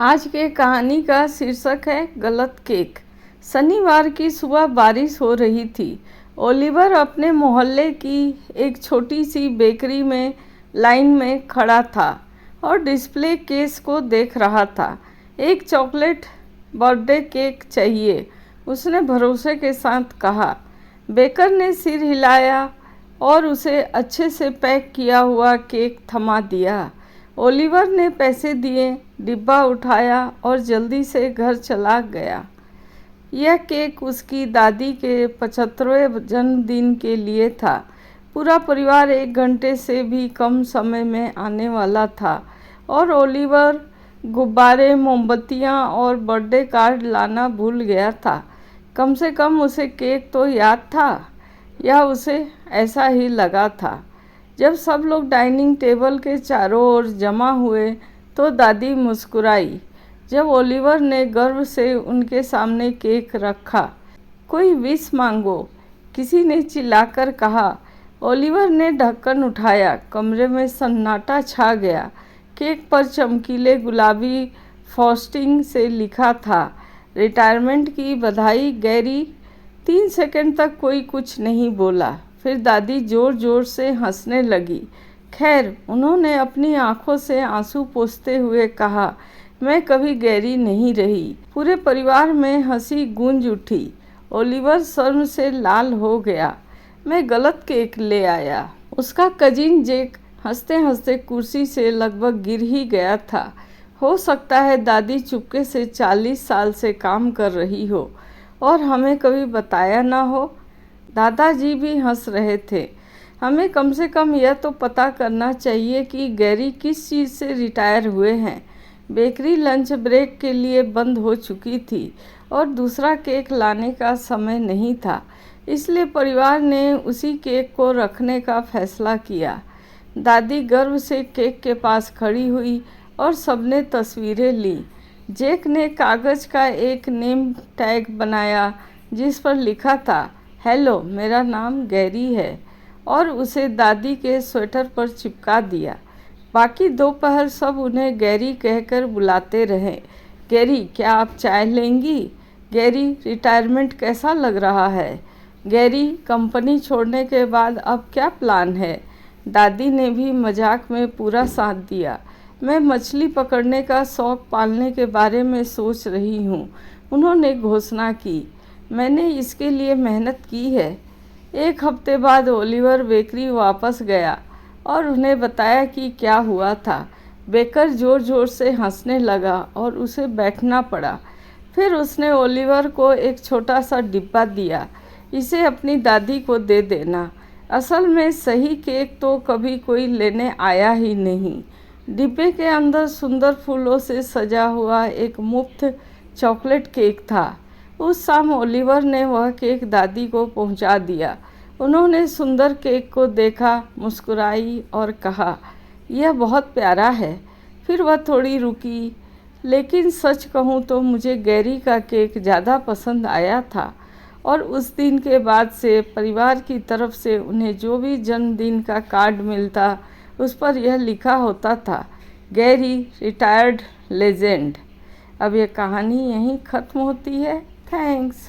आज के कहानी का शीर्षक है गलत केक। शनिवार की सुबह बारिश हो रही थी। ओलिवर अपने मोहल्ले की एक छोटी सी बेकरी में लाइन में खड़ा था और डिस्प्ले केस को देख रहा था। एक चॉकलेट बर्थडे केक चाहिए, उसने भरोसे के साथ कहा। बेकर ने सिर हिलाया और उसे अच्छे से पैक किया हुआ केक थमा दिया। ओलिवर ने पैसे दिए, डिब्बा उठाया और जल्दी से घर चला गया। यह केक उसकी दादी के 75वें जन्मदिन के लिए था। पूरा परिवार 1 घंटे से भी कम समय में आने वाला था और ओलिवर गुब्बारे, मोमबत्तियां और बर्थडे कार्ड लाना भूल गया था। कम से कम उसे केक तो याद था, या उसे ऐसा ही लगा था। जब सब लोग डाइनिंग टेबल के चारों ओर जमा हुए तो दादी मुस्कुराई जब ओलिवर ने गर्व से उनके सामने केक रखा। कोई विश मांगो, किसी ने चिल्लाकर कहा। ओलिवर ने ढक्कन उठाया। कमरे में सन्नाटा छा गया। केक पर चमकीले गुलाबी फ्रॉस्टिंग से लिखा था, रिटायरमेंट की बधाई गैरी। 3 सेकंड तक कोई कुछ नहीं बोला। फिर दादी जोर जोर से हंसने लगी। खैर, उन्होंने अपनी आंखों से आंसू पोंछते हुए कहा, मैं कभी गैरी नहीं रही। पूरे परिवार में हंसी गूंज उठी। ओलिवर शर्म से लाल हो गया। मैं गलत केक ले आया। उसका कजिन जेक हंसते हंसते कुर्सी से लगभग गिर ही गया था। हो सकता है दादी चुपके से 40 साल से काम कर रही हो और हमें कभी बताया ना हो। दादाजी भी हंस रहे थे। हमें कम से कम यह तो पता करना चाहिए कि गैरी किस चीज़ से रिटायर हुए हैं। बेकरी लंच ब्रेक के लिए बंद हो चुकी थी और दूसरा केक लाने का समय नहीं था, इसलिए परिवार ने उसी केक को रखने का फैसला किया। दादी गर्व से केक के पास खड़ी हुई और सबने तस्वीरें ली। जेक ने कागज़ का एक नेम टैग बनाया जिस पर लिखा था, हेलो, मेरा नाम गैरी है, और उसे दादी के स्वेटर पर चिपका दिया। बाकी दोपहर सब उन्हें गैरी कहकर बुलाते रहे। गैरी, क्या आप चाय लेंगी? गैरी, रिटायरमेंट कैसा लग रहा है? गैरी, कंपनी छोड़ने के बाद अब क्या प्लान है? दादी ने भी मजाक में पूरा साथ दिया। मैं मछली पकड़ने का शौक़ पालने के बारे में सोच रही हूँ, उन्होंने घोषणा की। मैंने इसके लिए मेहनत की है। 1 हफ्ते बाद ओलिवर बेकरी वापस गया और उन्हें बताया कि क्या हुआ था। बेकर ज़ोर ज़ोर से हंसने लगा और उसे बैठना पड़ा। फिर उसने ओलिवर को एक छोटा सा डिब्बा दिया। इसे अपनी दादी को दे देना। असल में सही केक तो कभी कोई लेने आया ही नहीं। डिब्बे के अंदर सुंदर फूलों से सजा हुआ एक मुफ्त चॉकलेट केक था। उस शाम ओलिवर ने वह केक दादी को पहुंचा दिया। उन्होंने सुंदर केक को देखा, मुस्कुराई और कहा, यह बहुत प्यारा है। फिर वह थोड़ी रुकी, लेकिन सच कहूँ तो मुझे गैरी का केक ज़्यादा पसंद आया था। और उस दिन के बाद से परिवार की तरफ से उन्हें जो भी जन्मदिन का कार्ड मिलता उस पर यह लिखा होता था, गैरी रिटायर्ड लेजेंड। अब यह कहानी यहीं ख़त्म होती है। थैंक्स।